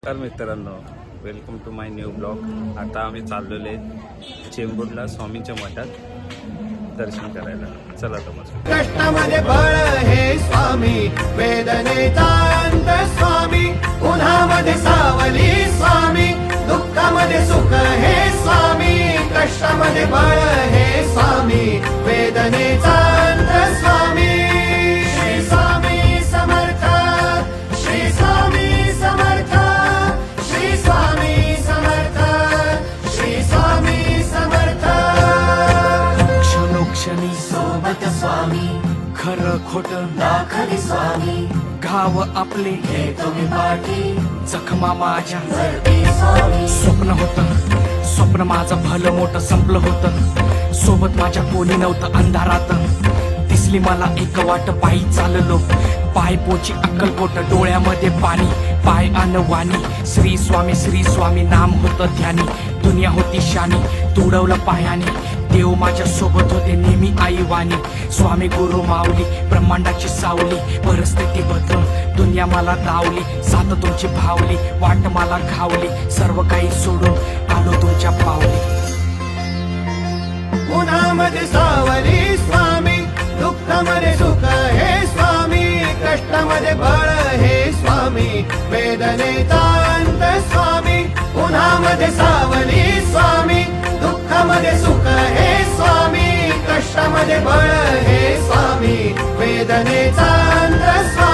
तर मित्रांनो, welcome to my new blog. आता आम्ही चाललेलो आहे चेंबूरला स्वामींच्या मठात दर्शन करायला. चला तर मग. कष्टामध्ये बळ हे स्वामी, वेदनेचा अंत स्वामी, उन्हामध्ये सावली स्वामी, दुःखामध्ये सुख हे स्वामी. कष्टामध्ये बळ हे स्वामी, वेदनेचा अंत स्वामी. श्री स्वामी समर्थ, श्री स्वामी समर्थ, श्री स्वामी समर्थ, श्री स्वामी समर्थ. क्षणोक्षणी सोबत स्वामी, खरं खोट दाखली स्वामी, घाव आपले हे तुम्ही पाठी जखमा माझ्या वरती स्वामी. स्वप्न होतं, स्वप्न माझं भलं मोठं संपलं होतं. सोबत माझ्या कोणी नव्हतं अंधारात. दिसली मला एक वाट, पायी चाललो, पाय पोची अक्कलकोट, डोळ्यामध्ये पाणी, पाय अनवाणी. श्री स्वामी नाम होतं ध्यानी, दुनिया होती शानी, तुडवलं पायाने. देव माझ्या सोबत होते नेहमी आईवाणी. स्वामी गुरु माऊली, ब्रह्मांडाची सावली, परिस्थिती बदलून दुनिया मला धावली. साथ तुमची भावली, वाट मला घावली, सर्व काही सोडून आलो तुमच्या पावली. उन्हामध्ये सावली स्वामी, दुःखामध्ये सुख हे स्वामी. कष्टामध्ये बळ हे स्वामी, वेदनेचा अंत स्वामी. उन्हामध्ये सावली स्वामी, दुःखामध्ये सुख हे स्वामी. कष्टामध्ये बळ हे स्वामी, वेदनेचा अंत स्वामी.